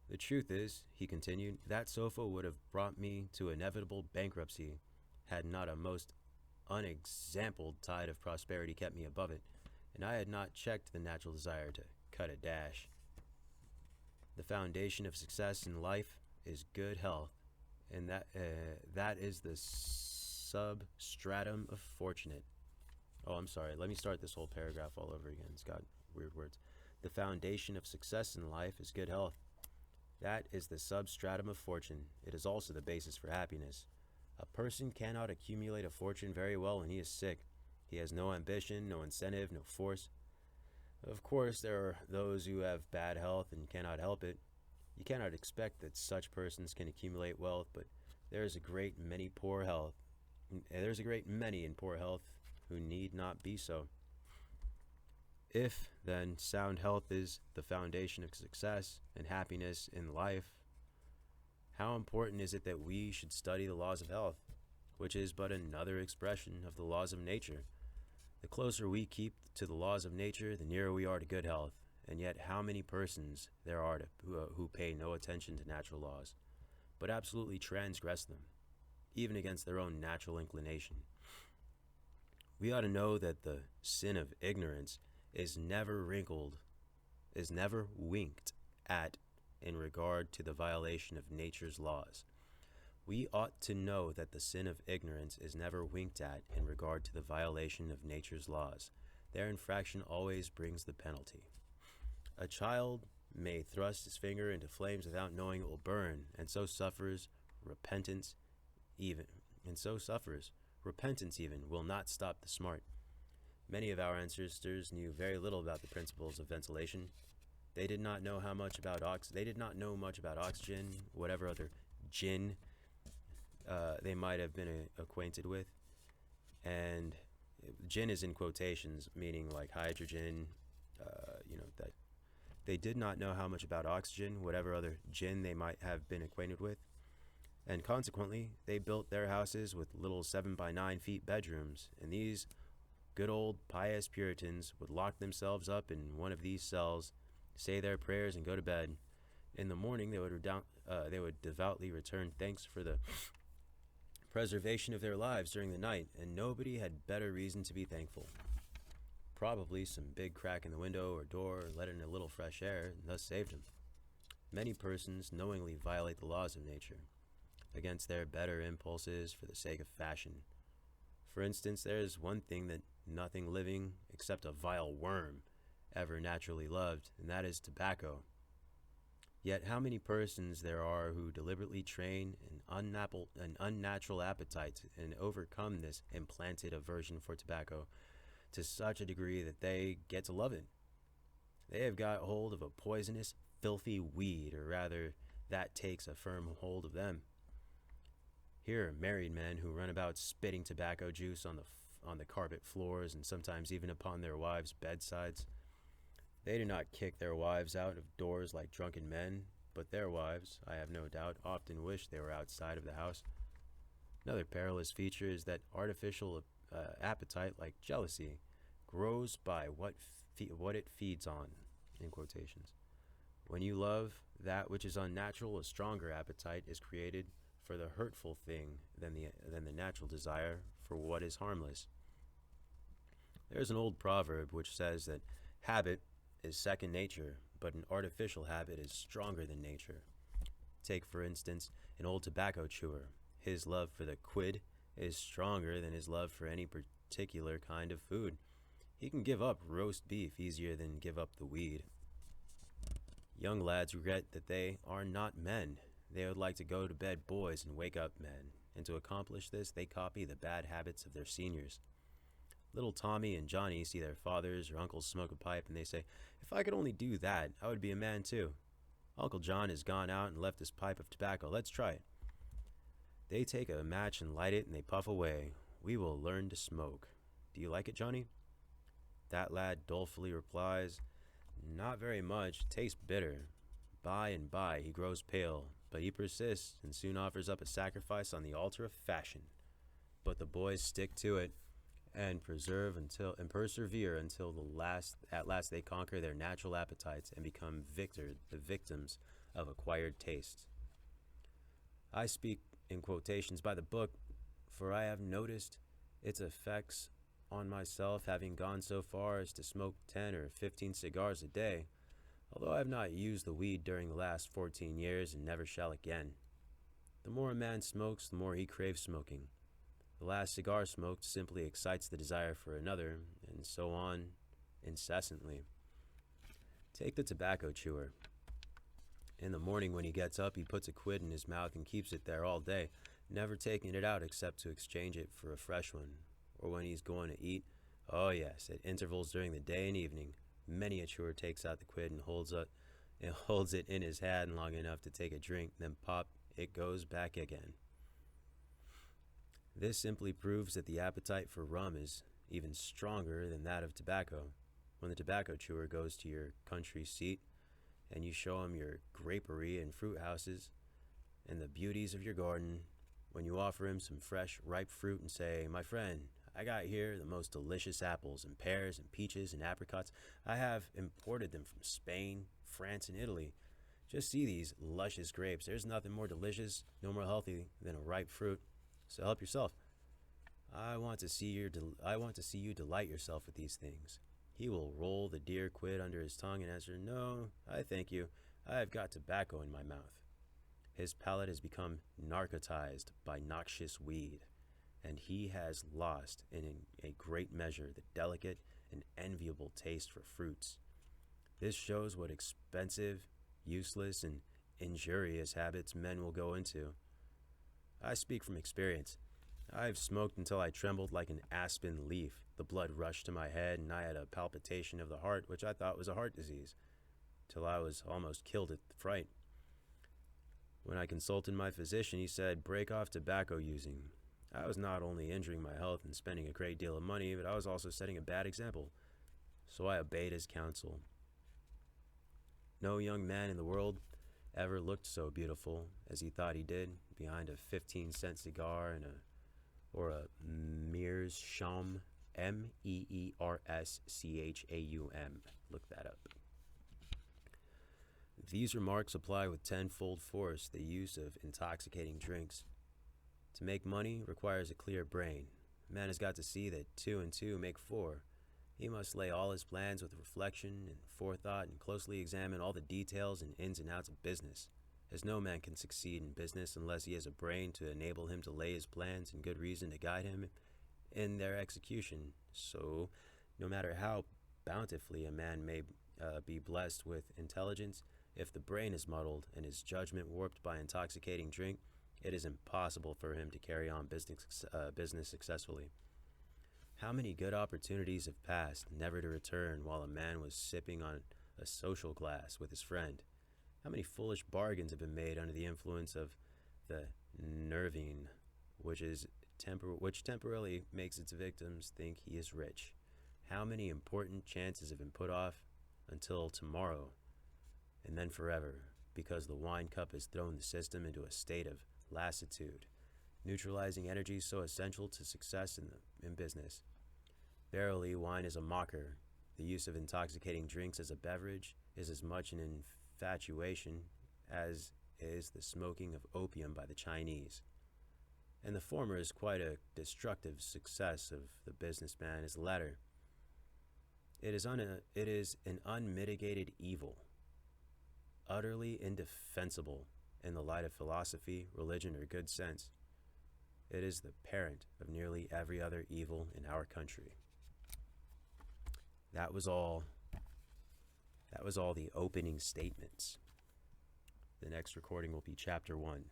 The truth is, he continued, that sofa would have brought me to inevitable bankruptcy had not a most unexampled tide of prosperity kept me above it, and I had not checked the natural desire to cut a dash. The foundation of success in life is good health, and that is the substratum of fortunate. Oh, I'm sorry. Let me start this whole paragraph all over again. It's got weird words. The foundation of success in life is good health. That is the substratum of fortune. It is also the basis for happiness. A person cannot accumulate a fortune very well when he is sick. He has no ambition, no incentive, no force. Of course, there are those who have bad health and cannot help it. You cannot expect that such persons can accumulate wealth, but there is a great many in poor health who need not be so. If, then, sound health is the foundation of success and happiness in life, how important is it that we should study the laws of health, which is but another expression of the laws of nature? The closer we keep to the laws of nature, the nearer we are to good health. And yet how many persons there are who pay no attention to natural laws, but absolutely transgress them, even against their own natural inclination. We ought to know that the sin of ignorance is never winked at in regard to the violation of nature's laws. We ought to know that the sin of ignorance is never winked at in regard to the violation of nature's laws. Their infraction always brings the penalty. A child may thrust his finger into flames without knowing it will burn, and so suffers repentance even will not stop the smart. Many of our ancestors knew very little about the principles of ventilation. They did not know much about oxygen, whatever other gin they might have been acquainted with. And gin is in quotations, meaning like hydrogen, that they did not know how much about oxygen, whatever other gin they might have been acquainted with. And consequently, they built their houses with little 7 by 9 feet bedrooms, and these good old pious Puritans would lock themselves up in one of these cells, say their prayers, and go to bed. In the morning, they would devoutly return thanks for the preservation of their lives during the night, and nobody had better reason to be thankful. Probably some big crack in the window or door let in a little fresh air, and thus saved them. Many persons knowingly violate the laws of nature against their better impulses for the sake of fashion. For instance, there is one thing that nothing living except a vile worm ever naturally loved, and that is tobacco. Yet how many persons there are who deliberately train an unnatural appetite and overcome this implanted aversion for tobacco to such a degree that they get to love it. They have got hold of a poisonous, filthy weed, or rather, that takes a firm hold of them. Here are married men who run about spitting tobacco juice on the carpet floors and sometimes even upon their wives' bedsides. They do not kick their wives out of doors like drunken men, but their wives, I have no doubt, often wish they were outside of the house. Another perilous feature is that artificial appetite, like jealousy, grows by what it feeds on, in quotations. When you love that which is unnatural, a stronger appetite is created for the hurtful thing than the natural desire for what is harmless. There's an old proverb which says that habit is second nature, but an artificial habit is stronger than nature. Take, for instance, an old tobacco chewer. His love for the quid is stronger than his love for any particular kind of food. He can give up roast beef easier than give up the weed. Young lads regret that they are not men. They would like to go to bed boys and wake up men, and to accomplish this, they copy the bad habits of their seniors. Little Tommy and Johnny see their fathers or uncles smoke a pipe, and they say, "If I could only do that, I would be a man too. Uncle John has gone out and left his pipe of tobacco. Let's try it." They take a match and light it, and they puff away. "We will learn to smoke. Do you like it, Johnny?" That lad dolefully replies, "Not very much. It tastes bitter." By and by he grows pale, but he persists and soon offers up a sacrifice on the altar of fashion. But the boys stick to it and persevere until at last they conquer their natural appetites and become the victims of acquired taste. I speak in quotations by the book, for I have noticed its effects on myself, having gone so far as to smoke 10 or 15 cigars a day, although I have not used the weed during the last 14 years and never shall again. The more a man smokes, the more he craves smoking. The last cigar smoked simply excites the desire for another, and so on incessantly. Take the tobacco chewer. In the morning when he gets up, he puts a quid in his mouth and keeps it there all day, never taking it out except to exchange it for a fresh one. Or when he's going to eat, oh yes, at intervals during the day and evening, many a chewer takes out the quid and holds it in his hand long enough to take a drink, then pop, it goes back again. This simply proves that the appetite for rum is even stronger than that of tobacco. When the tobacco chewer goes to your country seat and you show him your grapery and fruit houses and the beauties of your garden, when you offer him some fresh, ripe fruit and say, "My friend, I got here the most delicious apples and pears and peaches and apricots. I have imported them from Spain, France, and Italy. Just see these luscious grapes. There's nothing more delicious, no more healthy than a ripe fruit. So help yourself. I want to see you delight yourself with these things." He will roll the dear quid under his tongue and answer, "No, I thank you. I have got tobacco in my mouth." His palate has become narcotized by noxious weed, and he has lost in a great measure the delicate and enviable taste for fruits. This shows what expensive, useless, and injurious habits men will go into. I speak from experience. I've smoked until I trembled like an aspen leaf. The blood rushed to my head, and I had a palpitation of the heart, which I thought was a heart disease, till I was almost killed at the fright. When I consulted my physician, he said, "Break off tobacco using." I was not only injuring my health and spending a great deal of money, but I was also setting a bad example. So I obeyed his counsel. No young man in the world ever looked so beautiful as he thought he did behind a 15-cent cigar or a meerschaum, Meerschchaum. Look that up. These remarks apply with tenfold force the use of intoxicating drinks. To make money requires a clear brain. A man has got to see that 2 and 2 make 4. He must lay all his plans with reflection and forethought and closely examine all the details and ins and outs of business, as no man can succeed in business unless he has a brain to enable him to lay his plans and good reason to guide him in their execution. So, no matter how bountifully a man may be blessed with intelligence, if the brain is muddled and his judgment warped by intoxicating drink, it is impossible for him to carry on business successfully. How many good opportunities have passed, never to return, while a man was sipping on a social glass with his friend? How many foolish bargains have been made under the influence of the nervine, which temporarily makes its victims think he is rich? How many important chances have been put off until tomorrow, and then forever, because the wine cup has thrown the system into a state of lassitude, neutralizing energies so essential to success in business. Verily, wine is a mocker. The use of intoxicating drinks as a beverage is as much an infatuation as is the smoking of opium by the Chinese. And the former is quite a destructive success of the businessman as the latter. It is an unmitigated evil, utterly indefensible in the light of philosophy, religion, or good sense. It is the parent of nearly every other evil in our country. That was all the opening statements. The next recording will be Chapter 1.